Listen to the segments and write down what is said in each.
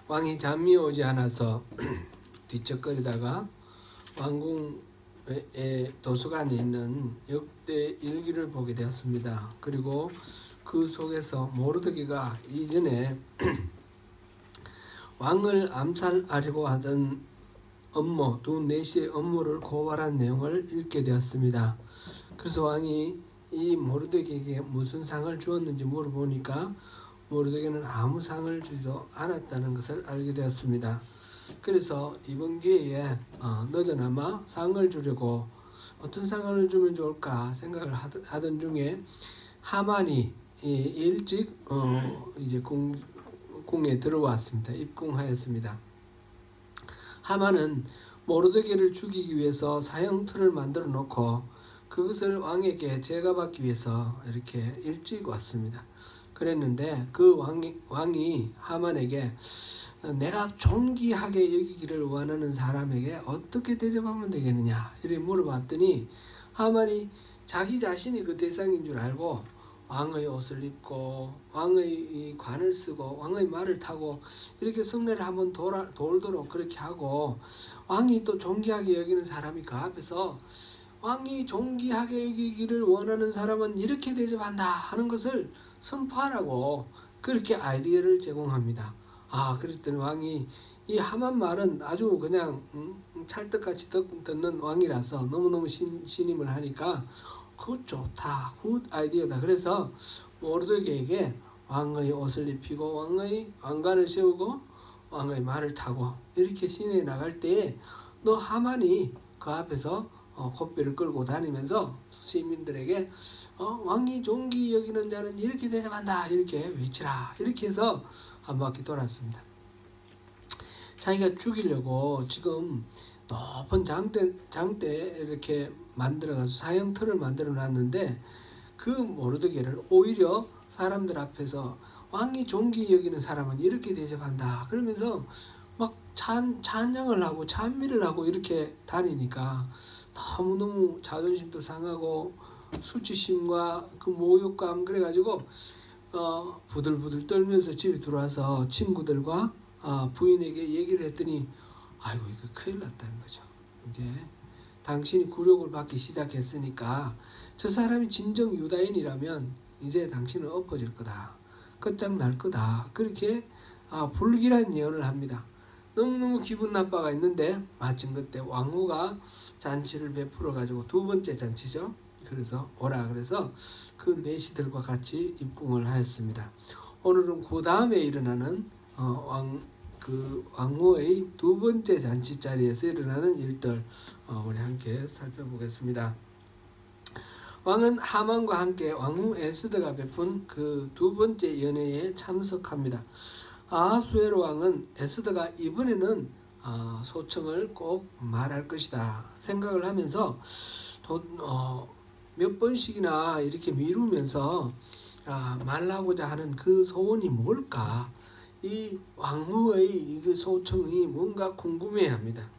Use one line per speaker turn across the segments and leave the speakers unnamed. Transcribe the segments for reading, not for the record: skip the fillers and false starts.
왕이 잠이 오지 않아서 뒤척거리다가 왕궁의 도서관에 있는 역대 일기를 보게 되었습니다. 그리고 그 속에서 모르드게가 이전에 왕을 암살하려고 하던 업무, 두 내시의 업무를 고발한 내용을 읽게 되었습니다. 그래서 왕이 이 모르드게에게 무슨 상을 주었는지 물어보니까 모르드게는 아무 상을 주지도 않았다는 것을 알게 되었습니다. 그래서 이번 기회에 늦어나마 상을 주려고 어떤 상을 주면 좋을까 생각을 하던 중에 하만이 일찍 이제 궁에 들어왔습니다. 입궁하였습니다. 하만은 모르드게를 죽이기 위해서 사형틀을 만들어 놓고 그것을 왕에게 제가받기 위해서 이렇게 일찍 왔습니다. 그랬는데 그 왕이 하만에게 내가 존귀하게 여기기를 원하는 사람에게 어떻게 대접하면 되겠느냐 이렇게 물어봤더니 하만이 자기 자신이 그 대상인 줄 알고 왕의 옷을 입고 왕의 관을 쓰고 왕의 말을 타고 이렇게 성례를 한번 돌도록 그렇게 하고 왕이 또 존귀하게 여기는 사람이 그 앞에서 왕이 존귀하게 여기기를 원하는 사람은 이렇게 대접한다 하는 것을 선포하라고 그렇게 아이디어를 제공합니다. 그랬더니 왕이 이 하만 말은 아주 그냥 찰떡같이 듣는 왕이라서 너무너무 신임을 하니까 그거 좋다, 굿 아이디어다. 그래서 모르드게에게 왕의 옷을 입히고 왕의 왕관을 세우고 왕의 말을 타고 이렇게 시내에 나갈 때에 너 하만이 그 앞에서 콧배를 끌고 다니면서 시민들에게 왕이 존귀 여기는 자는 이렇게 대접한다 이렇게 외치라 이렇게 해서 한 바퀴 돌았습니다. 자기가 죽이려고 지금 높은 장대 이렇게 만들어가서 사형틀을 만들어 놨는데 그 모르드게를 오히려 사람들 앞에서 왕이 존귀 여기는 사람은 이렇게 대접한다 그러면서 막 찬양을 하고 찬미를 하고 이렇게 다니니까 너무너무 자존심도 상하고 수치심과 그 모욕감 그래가지고 부들부들 떨면서 집에 들어와서 친구들과 부인에게 얘기를 했더니 아이고 이거 큰일 났다는 거죠. 이제 당신이 굴욕을 받기 시작했으니까 저 사람이 진정 유다인이라면 이제 당신은 엎어질 거다. 끝장날 거다. 그렇게 불길한 예언을 합니다. 너무너무 기분 나빠가 있는데 마침 그때 왕후가 잔치를 베풀어 가지고 두 번째 잔치죠. 그래서 오라 그래서 그 내시들과 같이 입궁을 하였습니다. 오늘은 그 다음에 일어나는 왕후의 두 번째 잔치 자리에서 일어나는 일들 우리 함께 살펴보겠습니다. 왕은 하만과 함께 왕후 에스더가 베푼 그 두 번째 연회에 참석합니다. 아하수에로 왕은 에스더가 이번에는 소청을 꼭 말할 것이다 생각을 하면서 몇 번씩이나 이렇게 미루면서 말하고자 하는 그 소원이 뭘까? 이 왕후의 그 소청이 뭔가 궁금해합니다.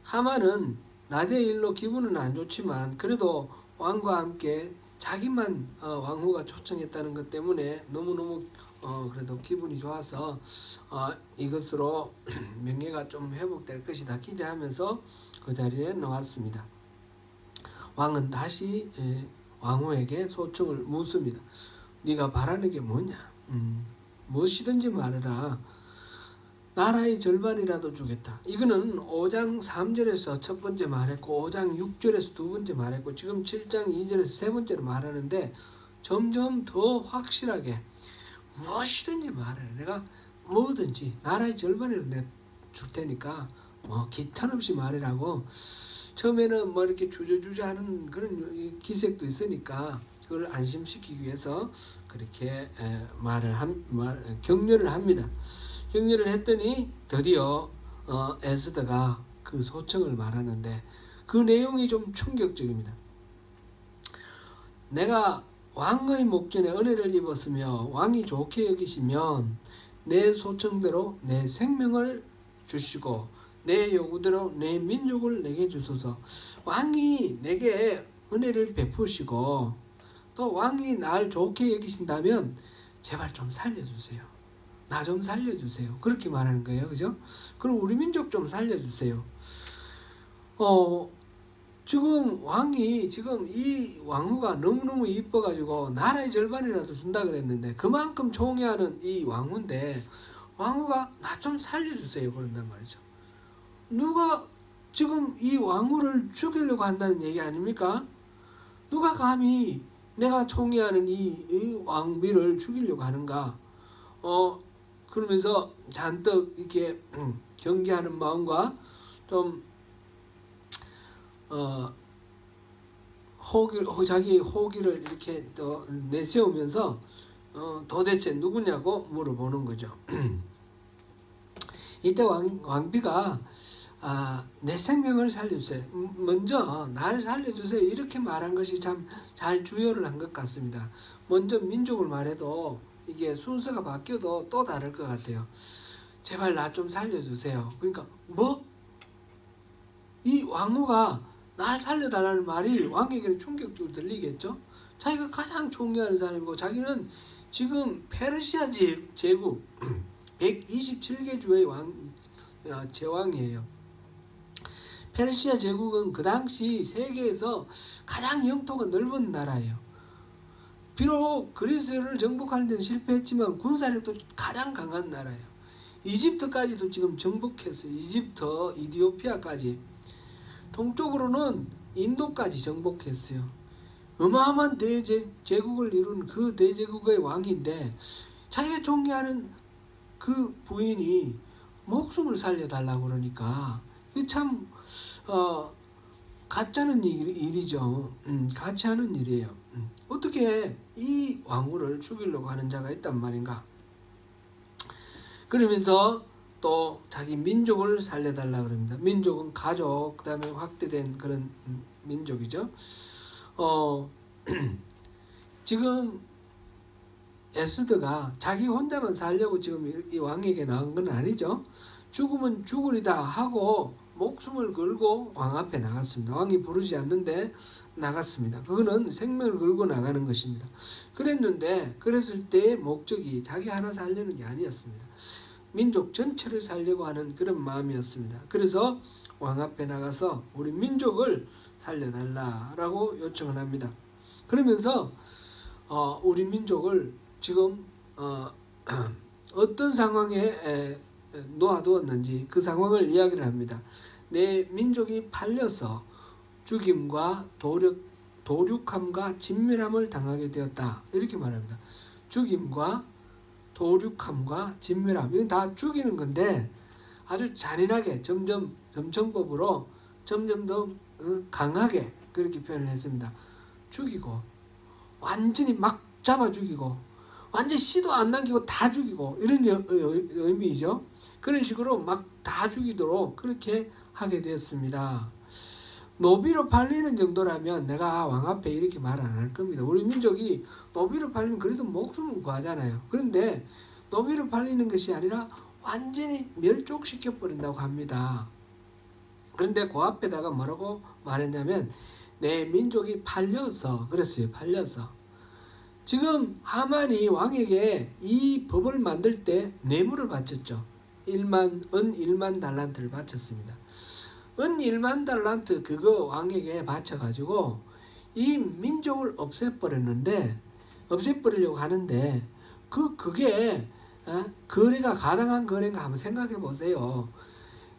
하만은 낮의 일로 기분은 안 좋지만 그래도 왕과 함께 자기만 왕후가 초청했다는 것 때문에 너무너무 그래도 기분이 좋아서 이것으로 명예가 좀 회복될 것이다 기대하면서 그 자리에 나왔습니다. 왕은 다시 왕후에게 소청을 묻습니다. 네가 바라는 게 뭐냐? 무엇이든지 말해라. 나라의 절반이라도 주겠다. 이거는 5장 3절에서 첫 번째 말했고 5장 6절에서 두 번째 말했고 지금 7장 2절에서 세 번째로 말하는데 점점 더 확실하게 무엇이든지 말해라. 내가 뭐든지 나라의 절반을 내가 줄 테니까 기탄 없이 말해라고. 처음에는 뭐 이렇게 주저주저 하는 그런 기색도 있으니까 그걸 안심시키기 위해서 그렇게 격려를 합니다. 격려를 했더니 드디어 에스더가 그 소청을 말하는데 그 내용이 좀 충격적입니다. 내가 왕의 목전에 은혜를 입었으며 왕이 좋게 여기시면 내 소청대로 내 생명을 주시고 내 요구대로 내 민족을 내게 주소서. 왕이 내게 은혜를 베푸시고 또 왕이 날 좋게 여기신다면 제발 좀 살려주세요. 나 좀 살려주세요. 그렇게 말하는 거예요. 그죠? 그럼 우리 민족 좀 살려주세요. 지금 지금 이 왕후가 너무너무 이뻐가지고 나라의 절반이라도 준다 그랬는데 그만큼 총애하는 이 왕후인데 왕후가 나 좀 살려주세요. 그런단 말이죠. 누가 지금 이 왕후를 죽이려고 한다는 얘기 아닙니까? 누가 감히 내가 총애하는 이 왕비를 죽이려고 하는가? 그러면서 잔뜩 이렇게 경계하는 마음과 좀 자기 호기를 이렇게 또 내세우면서 도대체 누구냐고 물어보는 거죠. 이때 왕비가 내 생명을 살려주세요. 먼저 나를 살려주세요. 이렇게 말한 것이 참 잘 주요를 한 것 같습니다. 먼저 민족을 말해도 이게 순서가 바뀌어도 또 다를 것 같아요. 제발 나 좀 살려주세요. 그러니까 뭐? 이 왕후가 날 살려달라는 말이 왕에게는 충격적으로 들리겠죠. 자기가 가장 존경하는 사람이고 자기는 지금 페르시아 제국 127개 주의 제왕이에요. 페르시아 제국은 그 당시 세계에서 가장 영토가 넓은 나라예요. 비록 그리스를 정복하는 데는 실패했지만 군사력도 가장 강한 나라예요. 이집트까지도 지금 정복했어요. 이집트, 이디오피아까지. 동쪽으로는 인도까지 정복했어요. 어마어마한 대제국을 이룬 그 대제국의 왕인데 자기가 존경하는 그 부인이 목숨을 살려달라고 그러니까 이게 참 가짜는 일이죠. 같이 하는 일이에요. 어떻게 이 왕후를 죽이려고 하는 자가 있단 말인가. 그러면서 또 자기 민족을 살려달라 그럽니다. 민족은 가족, 그 다음에 확대된 그런 민족이죠. 지금 에스더가 자기 혼자만 살려고 지금 이 왕에게 나온 건 아니죠. 죽으면 죽으리다 하고 목숨을 걸고 왕 앞에 나갔습니다. 왕이 부르지 않는데 나갔습니다. 그거는 생명을 걸고 나가는 것입니다. 그랬을 때의 목적이 자기 하나 살려는 게 아니었습니다. 민족 전체를 살려고 하는 그런 마음이었습니다. 그래서 왕 앞에 나가서 우리 민족을 살려달라라고 요청을 합니다. 그러면서 우리 민족을 지금 어떤 상황에 놓아두었는지 그 상황을 이야기를 합니다. 내 민족이 팔려서 죽임과 도륙함과 진멸함을 당하게 되었다. 이렇게 말합니다. 죽임과 도륙함과 진멸함. 이건 다 죽이는 건데 아주 잔인하게 점청법으로 점점 더 강하게 그렇게 표현을 했습니다. 죽이고 완전히 막 잡아 죽이고 완전히 씨도 안 남기고 다 죽이고 이런 의미죠. 그런 식으로 막 다 죽이도록 그렇게 하게 되었습니다. 노비로 팔리는 정도라면 내가 왕 앞에 이렇게 말 안 할 겁니다. 우리 민족이 노비로 팔리면 그래도 목숨을 구하잖아요. 그런데 노비로 팔리는 것이 아니라 완전히 멸족시켜버린다고 합니다. 그런데 그 앞에다가 뭐라고 말했냐면 내 민족이 팔려서 그랬어요. 팔려서. 지금 하만이 왕에게 이 법을 만들 때 뇌물을 바쳤죠. 은 1만 달란트를 바쳤습니다. 은 1만 달란트 그거 왕에게 바쳐가지고 이 민족을 없애버리려고 하는데 그게 거래가 가능한 거래인가 한번 생각해 보세요.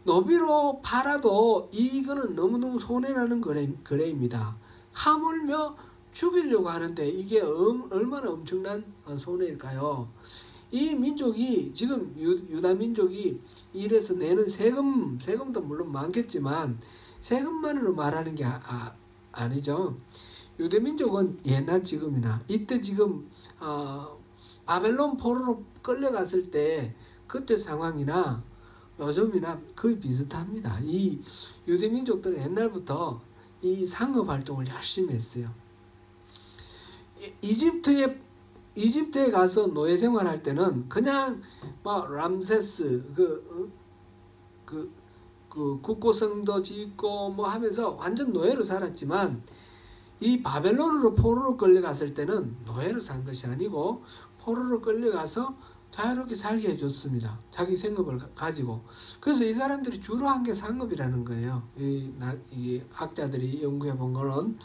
노비로 팔아도 이거는 너무너무 손해나는 거래입니다. 하물며 죽이려고 하는데 이게 얼마나 엄청난 손해일까요? 이 민족이 지금 유다 민족이 일해서 내는 세금도 물론 많겠지만 세금만으로 말하는 게 아니죠. 유대 민족은 예나 지금이나 이때 지금 바벨론 포로로 끌려갔을 때 그때 상황이나 요즘이나 거의 비슷합니다. 이 유대 민족들은 옛날부터 이 상업 활동을 열심히 했어요. 이집트에 가서 노예 생활할 때는 그냥 막 람세스 그 국고성도 짓고 뭐 하면서 완전 노예로 살았지만 이 바벨론으로 포로로 끌려갔을 때는 노예로 산 것이 아니고 포로로 끌려가서 자유롭게 살게 해줬습니다. 자기 생업을 가지고. 그래서 이 사람들이 주로 한 게 상업이라는 거예요. 이 학자들이 연구해 본 거는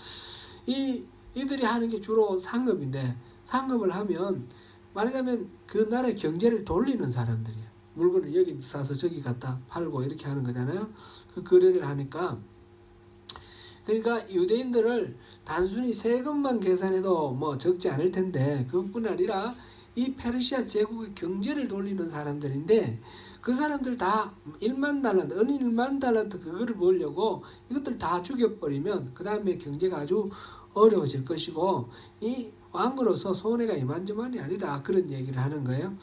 이들이 하는 게 주로 상업인데, 상업을 하면 말하자면 그 나라의 경제를 돌리는 사람들이에요. 물건을 여기 사서 저기 갖다 팔고 이렇게 하는 거잖아요. 그 거래를 하니까. 그러니까 유대인들을 단순히 세금만 계산해도 뭐 적지 않을 텐데, 그것뿐 아니라 이 페르시아 제국의 경제를 돌리는 사람들인데, 그 사람들 다 1만 달란트, 은 1만 달란트 그거를 벌려고 이것들 다 죽여버리면 그 다음에 경제가 아주 어려워질 것이고, 이 왕으로서 손해가 이만저만이 아니다, 그런 얘기를 하는 거예요.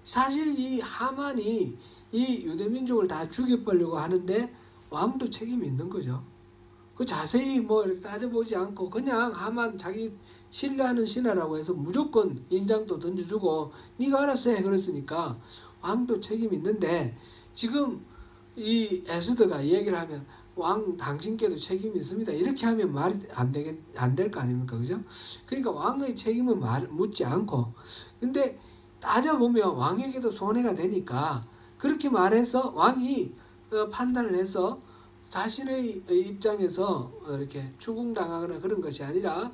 사실 이 하만이 이 유대민족을 다 죽여버리려고 하는데 왕도 책임이 있는 거죠. 그 자세히 뭐 이렇게 따져보지 않고 그냥 하만 자기 신뢰하는 신하라고 해서 무조건 인장도 던져주고 네가 알아서 해 그랬으니까 왕도 책임이 있는데, 지금 이 에스더가 얘기를 하면 왕 당신께도 책임이 있습니다, 이렇게 하면 말이 안 될 거 아닙니까? 그죠? 그러니까 왕의 책임은 묻지 않고, 근데 따져보면 왕에게도 손해가 되니까 그렇게 말해서 왕이 판단을 해서 자신의 입장에서 이렇게 추궁당하거나 그런 것이 아니라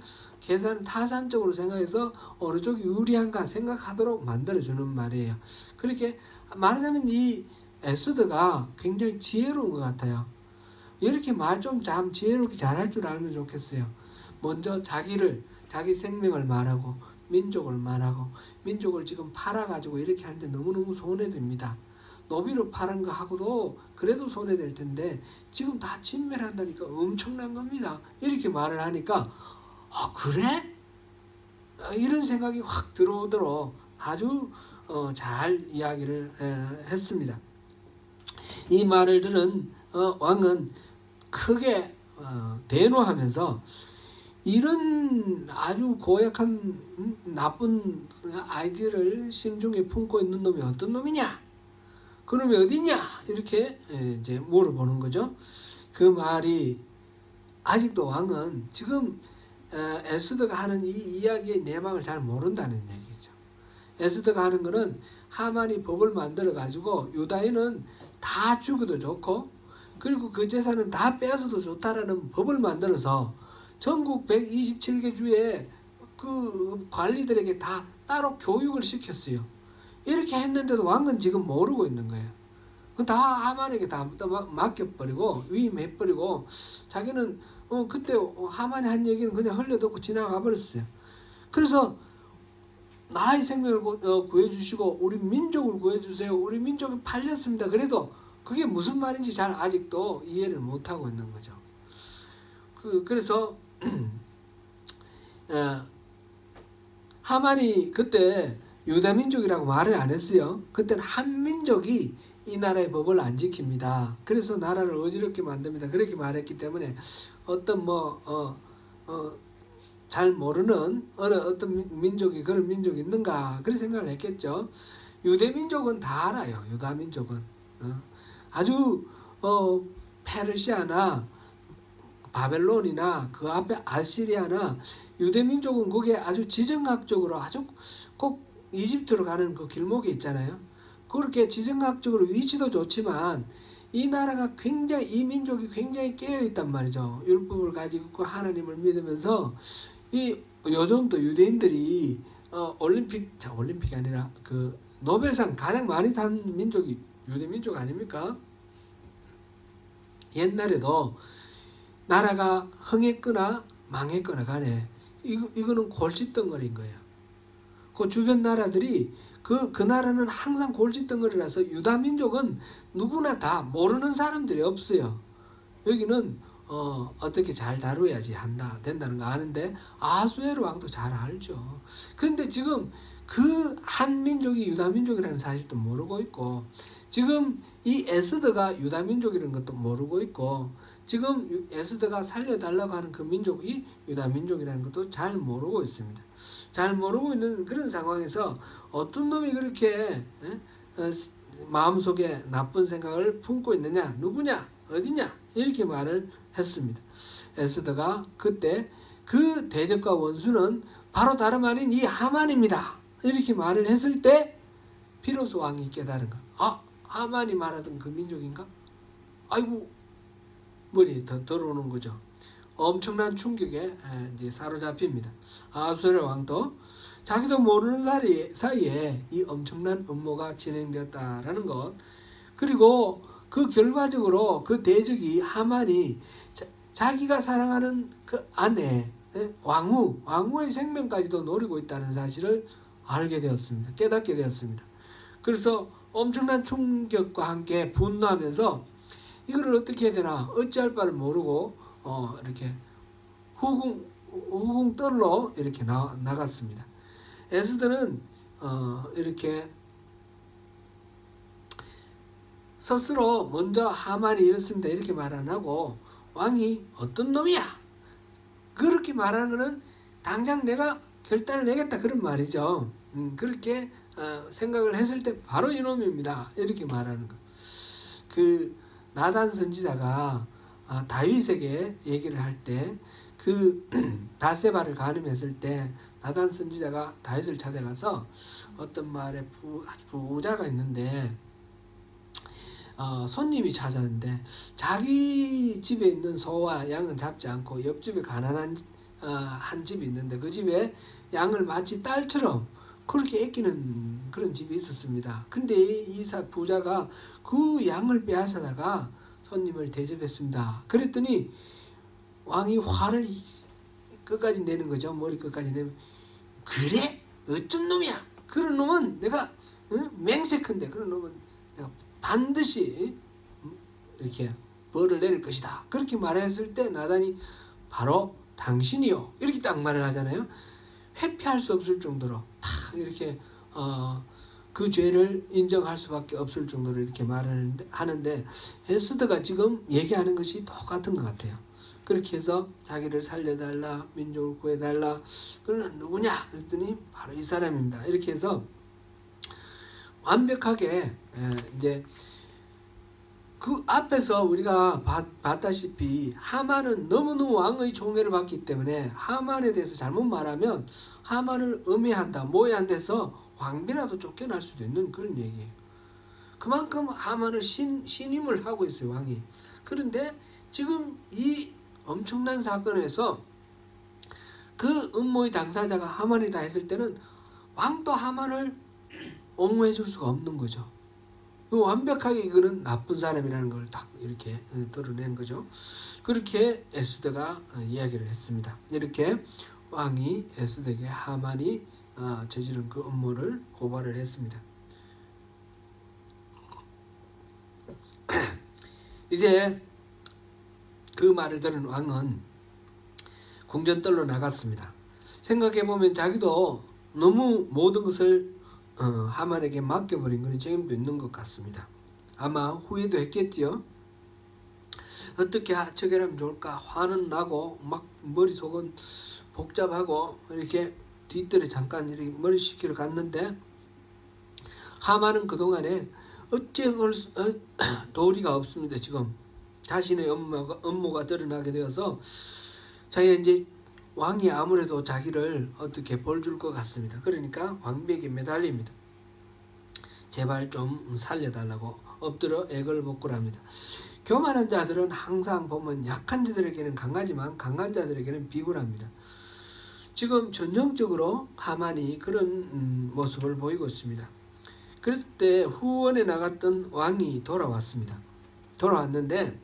타산적으로 생각해서 어느 쪽이 유리한가 생각하도록 만들어주는 말이에요. 그렇게 말하자면 이 에스더가 굉장히 지혜로운 것 같아요. 이렇게 말 좀 지혜롭게 잘할 줄 알면 좋겠어요. 먼저 자기 생명을 말하고 민족을 말하고, 민족을 지금 팔아가지고 이렇게 하는데 너무너무 손해됩니다. 노비로 파는 거 하고도 그래도 손해될 텐데 지금 다 진멸한다니까 엄청난 겁니다. 이렇게 말을 하니까 그래? 이런 생각이 확 들어오도록 아주 잘 이야기를 했습니다. 이 말을 들은 왕은 크게 대노하면서 이런 아주 고약한 나쁜 아이디어를 심중에 품고 있는 놈이 어떤 놈이냐? 그놈이 어디냐? 이렇게 이제 물어보는 거죠. 그 말이 아직도 왕은 지금 에스더가 하는 이 이야기의 내막을 잘 모른다는 얘기죠. 에스더가 하는 거는 하만이 법을 만들어 가지고 유다인은 다 죽어도 좋고 그리고 그 재산은 다 빼앗아도 좋다라는 법을 만들어서 전국 127개 주에 그 관리들에게 다 따로 교육을 시켰어요. 이렇게 했는데도 왕은 지금 모르고 있는 거예요. 다 하만에게 다 맡겨버리고 위임해버리고 자기는 그때 하만이 한 얘기는 그냥 흘려듣고 지나가 버렸어요. 그래서 나의 생명을 구해주시고 우리 민족을 구해주세요. 우리 민족이 팔렸습니다. 그래도 그게 무슨 말인지 잘 아직도 이해를 못하고 있는 거죠. 그래서 하만이 그때 유다민족이라고 말을 안 했어요. 그때는 한민족이 이 나라의 법을 안 지킵니다. 그래서 나라를 어지럽게 만듭니다. 그렇게 말했기 때문에 어떤 잘 모르는 어떤 민족이 그런 민족이 있는가 그런 생각을 했겠죠. 유대민족은 다 알아요. 유다민족은 아주 페르시아나 바벨론이나 그 앞에 아시리아나 유대민족은 그게 아주 지정학적으로 아주 꼭 이집트로 가는 그 길목에 있잖아요. 그렇게 지정학적으로 위치도 좋지만 이 나라가 이 민족이 굉장히 깨어있단 말이죠. 율법을 가지고 하나님을 믿으면서 요즘도 유대인들이 올림픽이 아니라 그 노벨상 가장 많이 탄 민족이 유대민족 아닙니까? 옛날에도 나라가 흥했거나 망했거나 간에 이거는 골칫덩어리인 거예요. 그 주변 나라들이 그 나라는 항상 골칫덩어리라서 유다민족은 누구나 다 모르는 사람들이 없어요. 여기는 어떻게 잘 다루어야지 된다는 거 아는데 아수에로 왕도 잘 알죠. 그런데 지금 그 한 민족이 유다민족이라는 사실도 모르고 있고 지금 이 에스더가 유다민족이라는 것도 모르고 있고 지금 에스더가 살려달라고 하는 그 민족이 유다민족이라는 것도 잘 모르고 있습니다. 잘 모르고 있는 그런 상황에서 어떤 놈이 그렇게 마음속에 나쁜 생각을 품고 있느냐, 누구냐, 어디냐 이렇게 말을 했습니다. 에스더가 그때 그 대적과 원수는 바로 다름 아닌 이 하만입니다. 이렇게 말을 했을 때 비로소 왕이 깨달은 거. 아, 하만이 말하던 그 민족인가? 아이고, 머리에 더 들어오는 거죠. 엄청난 충격에 이제 사로잡힙니다. 아수르 왕도 자기도 모르는 사이에 이 엄청난 음모가 진행되었다라는 것, 그리고 그 결과적으로 그 대적이 하만이 자기가 사랑하는 그 아내 왕후의 생명까지도 노리고 있다는 사실을 알게 되었습니다. 깨닫게 되었습니다. 그래서 엄청난 충격과 함께 분노하면서 이걸 어떻게 해야 되나 어찌할 바를 모르고 이렇게 후궁떨로 이렇게 나갔습니다. 에스더는 이렇게 스스로 먼저 하만이 이렇습니다 이렇게 말 안 하고 왕이 어떤 놈이야 그렇게 말하는 것은 당장 내가 결단을 내겠다 그런 말이죠. 그렇게 생각을 했을 때 바로 이놈입니다 이렇게 말하는 거. 그 나단 선지자가 다윗에게 얘기를 할 때 그 다세바를 가늠했을 때 나단 선지자가 다윗을 찾아가서 어떤 마을에 부자가 있는데 손님이 찾아왔는데 자기 집에 있는 소와 양은 잡지 않고 옆집에 가난한 한 집이 있는데 그 집에 양을 마치 딸처럼 그렇게 아끼는 그런 집이 있었습니다. 근데 이 부자가 그 양을 빼앗아다가 손님을 대접했습니다. 그랬더니 왕이 화를 끝까지 내는 거죠. 머리 끝까지 내면 그래? 어떤 놈이야? 그런 놈은 내가 맹세컨대 그런 놈은 내가 반드시 이렇게 벌을 내릴 것이다. 그렇게 말했을 때 나단이 바로 당신이요 이렇게 딱 말을 하잖아요. 회피할 수 없을 정도로 딱 이렇게 그 죄를 인정할 수밖에 없을 정도로 이렇게 말을 하는데 에스더가 지금 얘기하는 것이 똑같은 것 같아요. 그렇게 해서 자기를 살려달라 민족을 구해달라 그러면 누구냐 그랬더니 바로 이 사람입니다. 이렇게 해서 완벽하게 이제 그 앞에서 우리가 봤다시피 하만은 너무너무 왕의 총애를 받기 때문에 하만에 대해서 잘못 말하면 하만을 음해한다 모해한다 해서 왕비라도 쫓겨날 수도 있는 그런 얘기예요. 그만큼 하만을 신임을 하고 있어요 왕이. 그런데 지금 이 엄청난 사건에서 그 음모의 당사자가 하만이다 했을 때는 왕도 하만을 옹호해 줄 수가 없는 거죠. 완벽하게 이거는 나쁜 사람이라는 걸 딱 이렇게 드러낸 거죠. 그렇게 에스더가 이야기를 했습니다. 이렇게 왕이 에스더에게 하만이 저지른 그 음모를 고발을 했습니다. 이제 그 말을 들은 왕은 궁전뜰로 나갔습니다. 생각해보면 자기도 너무 모든 것을 하만에게 맡겨버린 그런 책임도 있는 것 같습니다. 아마 후회도 했겠지요. 어떻게 처결하면 좋을까 화는 나고 막 머릿속은 복잡하고 이렇게 뒷뜰에 잠깐 이렇게 머리 식히러 갔는데 하만은 그동안에 어찌볼 도리가 없습니다. 지금 자신의 음모가 드러나게 되어서 자기가 이제 왕이 아무래도 자기를 어떻게 벌 줄 것 같습니다. 그러니까 왕비에게 매달립니다. 제발 좀 살려달라고 엎드려 애걸복걸 합니다. 교만한 자들은 항상 보면 약한 자들에게는 강하지만 강한 자들에게는 비굴합니다. 지금 전형적으로 하만이 그런 모습을 보이고 있습니다. 그럴 때 후원에 나갔던 왕이 돌아왔습니다. 돌아왔는데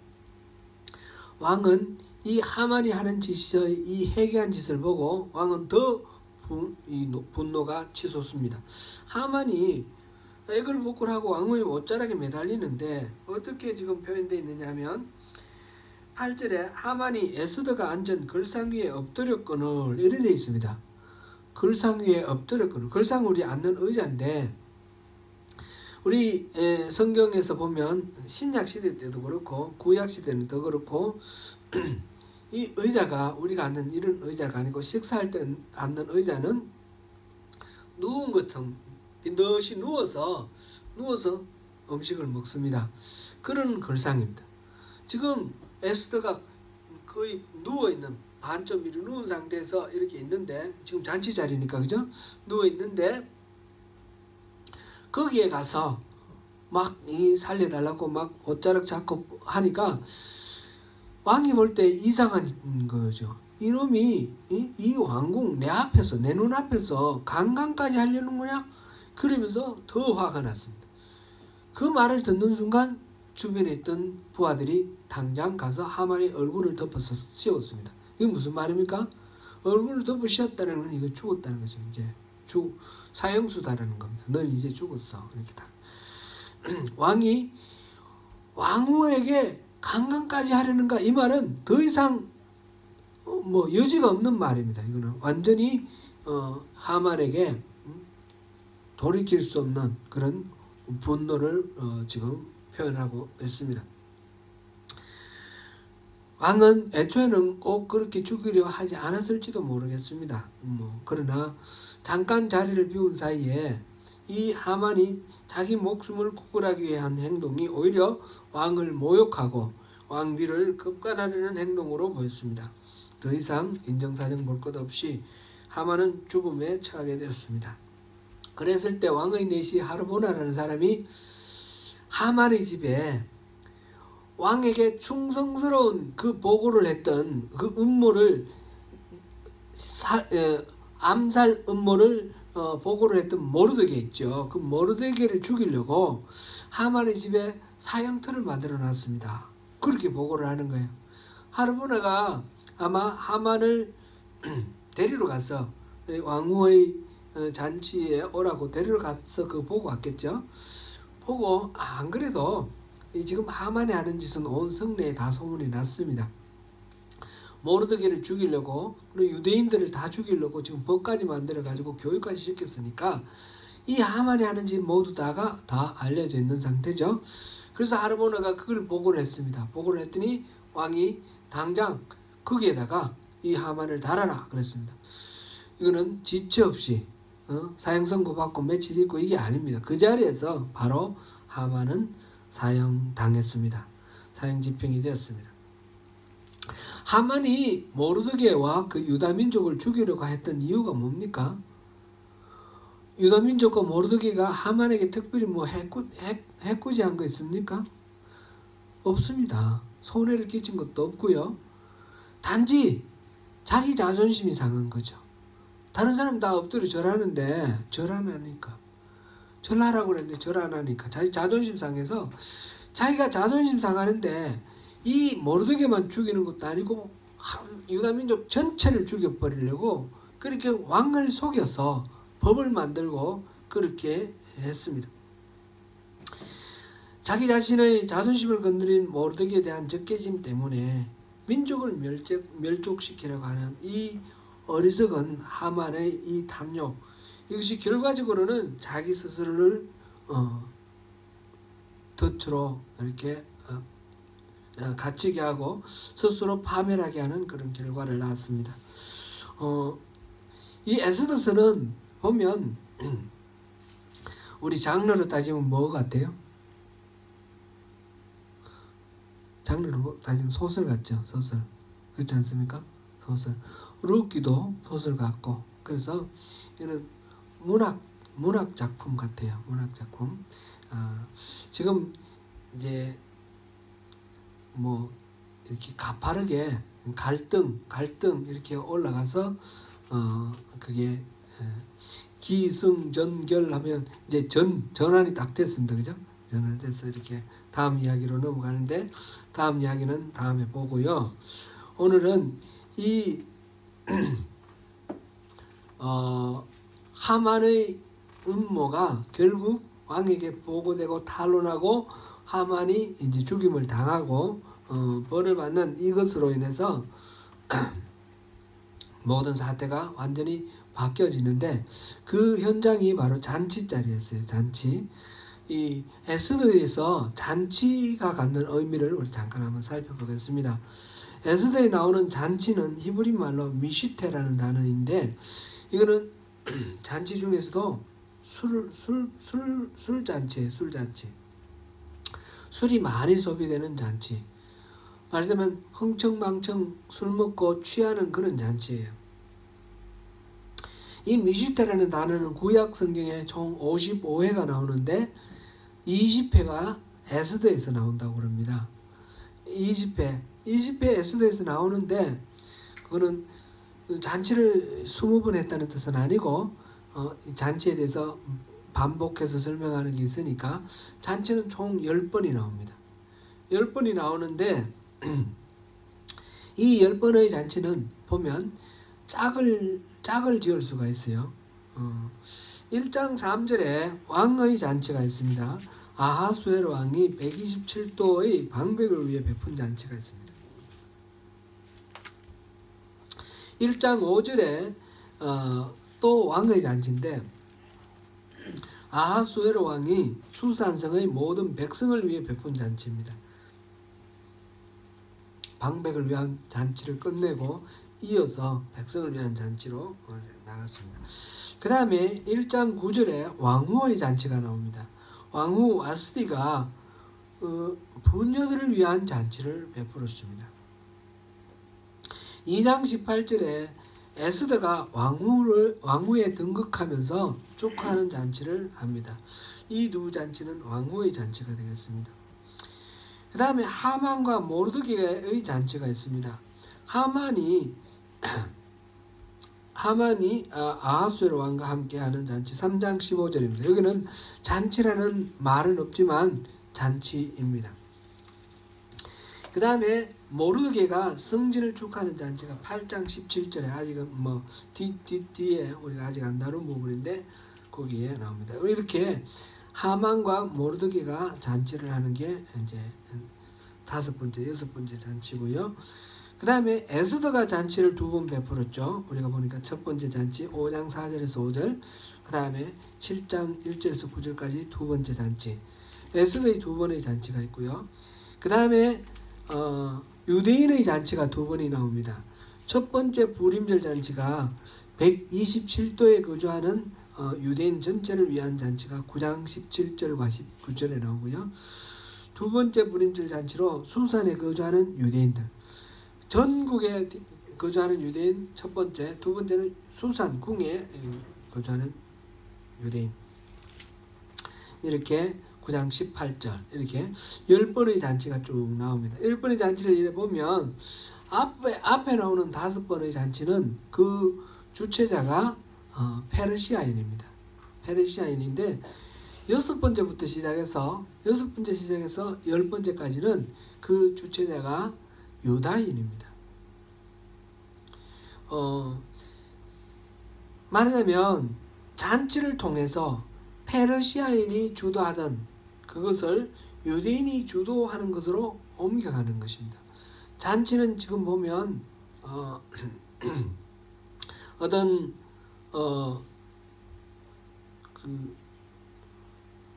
왕은 이 하만이 하는 짓의 이 해괴한 짓을 보고 왕은 더 분노가 치솟습니다. 하만이 애걸복걸하고 왕의 옷자락에 매달리는데 어떻게 지금 표현되어 있느냐 하면 8절에 하만이 에스더가 앉은 걸상 위에 엎드렸거늘 이렇게 되어 있습니다. 걸상 위에 엎드렸거늘 걸상 우리 앉는 의자인데 우리 성경에서 보면 신약시대 때도 그렇고 구약시대는 더 그렇고 이 의자가 우리가 앉는 이런 의자가 아니고 식사할 때 앉는 의자는 누운 것처럼 빈듯이 누워서 음식을 먹습니다. 그런 걸상입니다. 지금 에스더가 거의 누워있는 반점 위로 누운 상태에서 이렇게 있는데 지금 잔치 자리니까 그죠? 누워있는데 거기에 가서 막 이 살려달라고 막 옷자락 잡고 하니까 왕이 볼 때 이상한 거죠. 이놈이 이 왕궁 내 앞에서, 내 눈앞에서 강간까지 하려는 거냐? 그러면서 더 화가 났습니다. 그 말을 듣는 순간 주변에 있던 부하들이 당장 가서 하만의 얼굴을 덮어서 씌웠습니다. 이게 무슨 말입니까? 얼굴을 덮어 씌웠다는 건 이거 죽었다는 거죠. 이제 사형수다라는 겁니다. 넌 이제 죽었어. 이렇게 다. 왕이 왕후에게 강간까지 하려는가? 이 말은 더 이상 뭐 여지가 없는 말입니다. 이거는 완전히 하만에게 돌이킬 수 없는 그런 분노를 지금 표현하고 있습니다. 왕은 애초에는 꼭 그렇게 죽이려 하지 않았을지도 모르겠습니다. 그러나 잠깐 자리를 비운 사이에 이 하만이 자기 목숨을 구걸하기 위한 행동이 오히려 왕을 모욕하고 왕비를 급간하려는 행동으로 보였습니다. 더 이상 인정사정 볼 것 없이 하만은 죽음에 처하게 되었습니다. 그랬을 때 왕의 내시 하르보나라는 사람이 하만의 집에 왕에게 충성스러운 그 보고를 했던 그 음모를 암살 음모를 보고를 했던 모르드게 있죠. 그 모르드게를 죽이려고 하만의 집에 사형틀을 만들어 놨습니다. 그렇게 보고를 하는 거예요. 하르보나가 아마 하만을 데리러 가서 왕후의 잔치에 오라고 데리러 가서 그 보고 왔겠죠. 보고 안 그래도 지금 하만이 하는 짓은 온 성내에 다 소문이 났습니다. 모르드게를 죽이려고 그리고 유대인들을 다 죽이려고 지금 법까지 만들어 가지고 교육까지 시켰으니까 이 하만이 하는 짓 모두 다가 다 알려져 있는 상태죠. 그래서 하르보나가 그걸 보고를 했습니다. 보고를 했더니 왕이 당장 거기에다가 이 하만을 달아라 그랬습니다. 이거는 지체 없이 사형 선고 받고 며칠 있고 이게 아닙니다. 그 자리에서 바로 하만은 사형당했습니다. 사형 집행이 되었습니다. 하만이 모르드게와 그 유다민족을 죽이려고 했던 이유가 뭡니까? 유다민족과 모르드게가 하만에게 특별히 뭐 해코지한 거 있습니까? 없습니다. 손해를 끼친 것도 없고요. 단지 자기 자존심이 상한 거죠. 다른 사람 다 엎드려 절하는데 절 안 하니까, 절하라고 그랬는데 절 안 하니까 자기 자존심 상해서 자기가 자존심 상하는데 이 모르드게만 죽이는 것도 아니고 유다민족 전체를 죽여버리려고 그렇게 왕을 속여서 법을 만들고 그렇게 했습니다. 자기 자신의 자존심을 건드린 모르드게에 대한 적개심 때문에 민족을 멸족시키려고 하는 이 어리석은 하만의 이 탐욕, 이것이 결과적으로는 자기 스스로를 덫으로 이렇게 갇히게 하고 스스로 파멸하게 하는 그런 결과를 낳았습니다. 이 에스더서는 보면 우리 장르로 따지면 뭐 같아요? 장르로 따지면 소설 같죠. 소설. 그렇지 않습니까? 소설. 룻기도 소설 같고, 그래서 이런 문학 작품 같아요. 문학 작품. 지금 이제 뭐 이렇게 가파르게 갈등 이렇게 올라가서 그게 기승전결하면 이제 전환이 딱 됐습니다. 그죠? 전환이 돼서 이렇게 다음 이야기로 넘어가는데, 다음 이야기는 다음에 보고요. 오늘은 이 하만의 음모가 결국 왕에게 보고되고 탄론하고 하만이 이제 죽임을 당하고 벌을 받는 이것으로 인해서 모든 사태가 완전히 바뀌어지는데, 그 현장이 바로 잔치 자리였어요. 잔치. 이 에스더에서 잔치가 갖는 의미를 우리 잠깐 한번 살펴보겠습니다. 에스더에 나오는 잔치는 히브리 말로 미시테라는 단어인데, 이거는 잔치 중에서도 술잔치예요. 술잔치. 술이 많이 소비되는 잔치. 말하자면 흥청망청 술 먹고 취하는 그런 잔치예요. 이 미시테라는 단어는 구약 성경에 총 55회가 나오는데 20회가 에스더에서 나온다고 그럽니다. 20회 에스더에서 나오는데 그거는 잔치를 20번 했다는 뜻은 아니고 잔치에 대해서 반복해서 설명하는 게 있으니까 잔치는 총 10번이 나옵니다. 10번이 나오는데 이 10번의 잔치는 보면 짝을 지을 수가 있어요. 1장 3절에 왕의 잔치가 있습니다. 아하수에로 왕이 127도의 방백을 위해 베푼 잔치가 있습니다. 1장 5절에 또 왕의 잔치인데 아하수에로 왕이 수산성의 모든 백성을 위해 베푼 잔치입니다. 방백을 위한 잔치를 끝내고 이어서 백성을 위한 잔치로 나갔습니다. 그 다음에 1장 9절에 왕후의 잔치가 나옵니다. 왕후 와스디가 부녀들을 위한 잔치를 베풀었습니다. 2장 18절에 에스더가 왕후에 등극하면서 축하하는 잔치를 합니다. 이 두 잔치는 왕후의 잔치가 되겠습니다. 그 다음에 하만과 모르드게의 잔치가 있습니다. 하만이 아하수에로 왕과 함께하는 잔치 3장 15절입니다. 여기는 잔치라는 말은 없지만 잔치입니다. 그 다음에 모르드게가 성진을 축하하는 잔치가 8장 17절에 아직은 뒤에 우리가 아직 안 다룬 부분인데 거기에 나옵니다. 이렇게 하만과 모르드게가 잔치를 하는 게 이제 5번째, 6번째 잔치고요. 그 다음에 에스더가 잔치를 2번 베풀었죠. 우리가 보니까 첫 번째 잔치 5장 4절에서 5절, 그 다음에 7장 1절에서 9절까지 2번째 잔치, 에스더의 2번의 잔치가 있고요. 그 다음에 유대인의 잔치가 2번이 나옵니다. 첫 번째 부림절 잔치가 127도에 거주하는 유대인 전체를 위한 잔치가 9장 17절과 19절에 나오고요. 두 번째 부림절 잔치로 수산에 거주하는 유대인들, 전국에 거주하는 유대인 첫 번째, 두 번째는 수산 궁에 거주하는 유대인, 이렇게 9장 18절 이렇게 10번의 잔치가 쭉 나옵니다. 10번의 잔치를 이래 보면 앞에 나오는 5번의 잔치는 그 주체자가 페르시아인입니다. 페르시아인인데 6번째부터 시작해서 10번째까지는 그 주체자가 유다인입니다. 말하자면 잔치를 통해서 페르시아인이 주도하던 그것을 유대인이 주도하는 것으로 옮겨가는 것입니다. 잔치는 지금 보면 어떤 그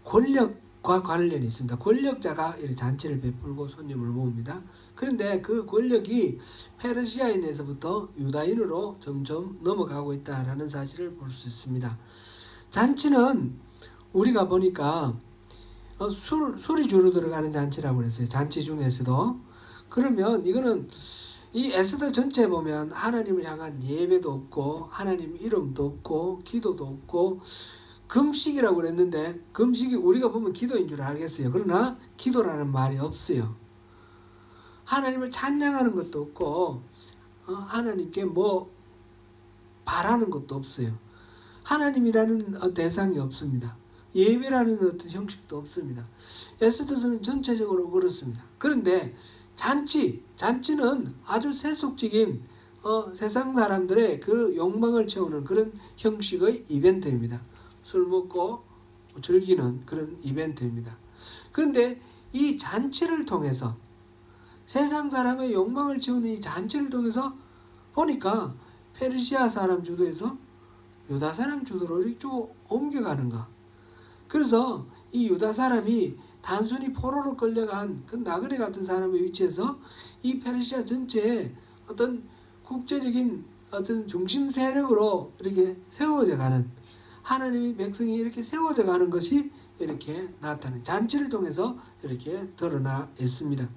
권력과 관련이 있습니다. 권력자가 이렇게 잔치를 베풀고 손님을 모읍니다. 그런데 그 권력이 페르시아인에서부터 유다인으로 점점 넘어가고 있다라는 사실을 볼 수 있습니다. 잔치는 우리가 보니까 술이 주로 들어가는 잔치라고 그랬어요. 잔치 중에서도. 그러면 이거는 이 에스더 전체에 보면 하나님을 향한 예배도 없고 하나님 이름도 없고 기도도 없고 금식이라고 그랬는데 금식이 우리가 보면 기도인 줄 알겠어요. 그러나 기도라는 말이 없어요. 하나님을 찬양하는 것도 없고 하나님께 뭐 바라는 것도 없어요. 하나님이라는 대상이 없습니다. 예배라는 어떤 형식도 없습니다. 에스더서는 전체적으로 그렇습니다. 그런데 잔치는 아주 세속적인 세상 사람들의 그 욕망을 채우는 그런 형식의 이벤트입니다. 술 먹고 즐기는 그런 이벤트입니다. 그런데 이 잔치를 통해서 세상 사람의 욕망을 채우는 이 잔치를 통해서 보니까 페르시아 사람 주도에서 유다 사람 주도로 이렇게 쭉 옮겨가는가. 그래서 이 유다 사람이 단순히 포로로 끌려간 그 나그네 같은 사람의 위치에서 이 페르시아 전체에 어떤 국제적인 어떤 중심 세력으로 이렇게 세워져 가는, 하나님의 백성이 이렇게 세워져 가는 것이 이렇게 나타나는 잔치를 통해서 이렇게 드러나 있습니다.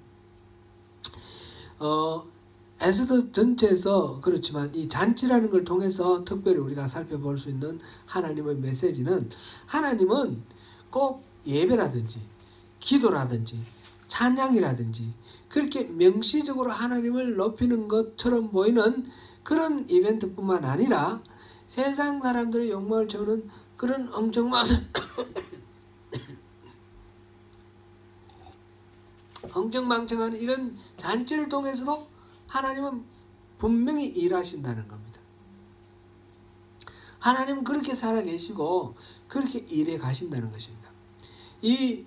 에스더 전체에서 그렇지만 이 잔치라는 걸 통해서 특별히 우리가 살펴볼 수 있는 하나님의 메시지는, 하나님은 꼭 예배라든지 기도라든지 찬양이라든지 그렇게 명시적으로 하나님을 높이는 것처럼 보이는 그런 이벤트뿐만 아니라 세상 사람들의 욕망을 채우는 그런 엉청망청한 이런 잔치를 통해서도 하나님은 분명히 일하신다는 겁니다. 하나님은 그렇게 살아계시고 그렇게 일해 가신다는 것입니다. 이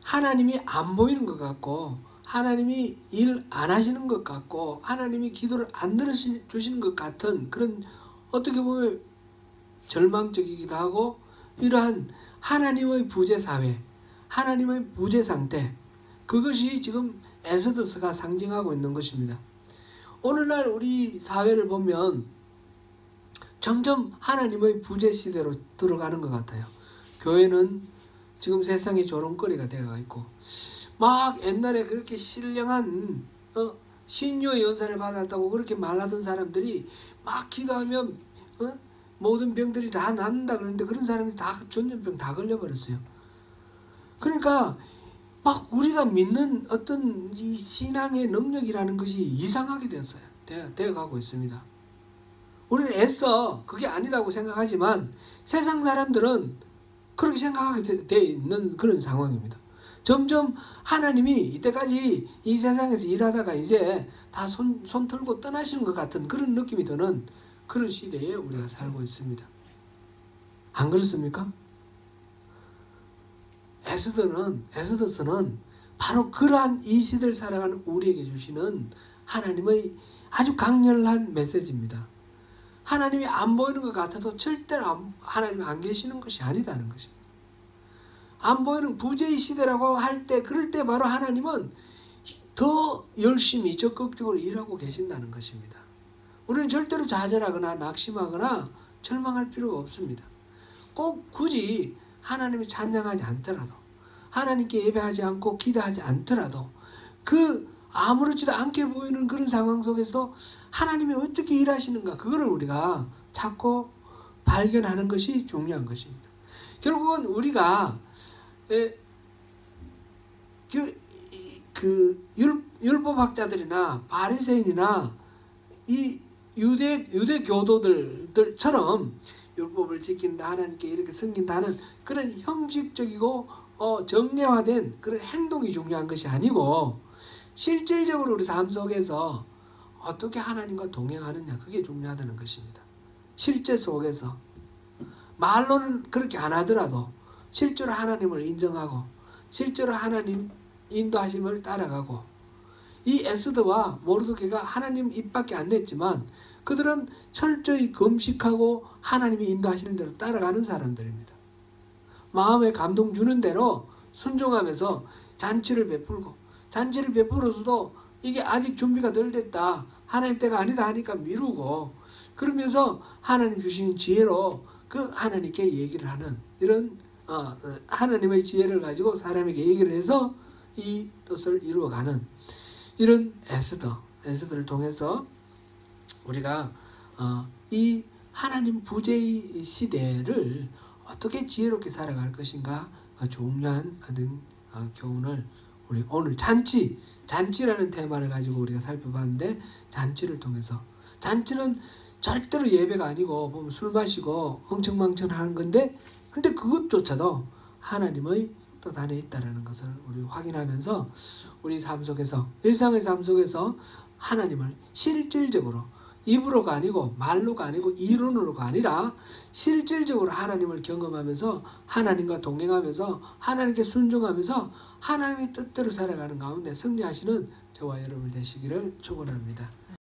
하나님이 안 보이는 것 같고, 하나님이 일 안 하시는 것 같고, 하나님이 기도를 안 들어주시는 것 같은 그런, 어떻게 보면 절망적이기도 하고, 이러한 하나님의 부재 사회, 하나님의 부재 상태, 그것이 지금 에스더서가 상징하고 있는 것입니다. 오늘날 우리 사회를 보면 점점 하나님의 부재 시대로 들어가는 것 같아요. 교회는 지금 세상의 조롱거리가 되어 있고, 막 옛날에 그렇게 신령한 신유의 연사를 받았다고 그렇게 말하던 사람들이 막 기도하면 모든 병들이 다 낫는다 그러는데, 그런 사람이 다 전염병 다 걸려버렸어요. 그러니까 막 우리가 믿는 어떤 이 신앙의 능력이라는 것이 이상하게 되었어요. 되어가고 있습니다. 우리는 애써 그게 아니다고 생각하지만 세상 사람들은 그렇게 생각하게 되어 있는 그런 상황입니다. 점점 하나님이 이때까지 이 세상에서 일하다가 이제 다 손 털고 떠나시는 것 같은 그런 느낌이 드는 그런 시대에 우리가 살고 있습니다. 안 그렇습니까? 에스더서는 바로 그러한 이 시대를 살아가는 우리에게 주시는 하나님의 아주 강렬한 메시지입니다. 하나님이 안 보이는 것 같아도 절대로 하나님이 안 계시는 것이 아니다는 것입니다. 안 보이는 부재의 시대라고 할 때, 그럴 때 바로 하나님은 더 열심히 적극적으로 일하고 계신다는 것입니다. 우리는 절대로 좌절하거나 낙심하거나 절망할 필요가 없습니다. 꼭 굳이 하나님이 찬양하지 않더라도, 하나님께 예배하지 않고 기도하지 않더라도, 그 아무렇지도 않게 보이는 그런 상황 속에서 하나님이 어떻게 일하시는가, 그거를 우리가 찾고 발견하는 것이 중요한 것입니다. 결국은 우리가 율법학자들이나 바리새인이나 이 유대 교도들처럼 율법을 지킨다, 하나님께 이렇게 섬긴다는 그런 형식적이고 정례화된 그런 행동이 중요한 것이 아니고, 실질적으로 우리 삶 속에서 어떻게 하나님과 동행하느냐, 그게 중요하다는 것입니다. 실제 속에서 말로는 그렇게 안 하더라도 실제로 하나님을 인정하고 실제로 하나님 인도하심을 따라가고, 이 에스더와 모르드게가 하나님 입밖에 안 냈지만 그들은 철저히 금식하고 하나님이 인도하시는 대로 따라가는 사람들입니다. 마음에 감동 주는 대로 순종하면서 잔치를 베풀고, 잔치를 베풀어서도 이게 아직 준비가 덜 됐다, 하나님 때가 아니다 하니까 미루고, 그러면서 하나님 주시는 지혜로 그 하나님께 얘기를 하는, 이런 하나님의 지혜를 가지고 사람에게 얘기를 해서 이 뜻을 이루어가는 이런 에스더를 통해서 우리가 이 하나님 부재의 시대를 어떻게 지혜롭게 살아갈 것인가, 중요한 교훈을 우리 오늘 잔치라는 테마를 가지고 우리가 살펴봤는데, 잔치를 통해서, 잔치는 절대로 예배가 아니고 보면 술 마시고 흥청망청하는 건데, 근데 그것조차도 하나님의 뜻 안에 있다는 것을 우리 확인하면서 우리 삶 속에서, 일상의 삶 속에서 하나님을 실질적으로, 입으로가 아니고 말로가 아니고 이론으로가 아니라 실질적으로 하나님을 경험하면서 하나님과 동행하면서 하나님께 순종하면서 하나님의 뜻대로 살아가는 가운데 승리하시는 저와 여러분 되시기를 축원합니다.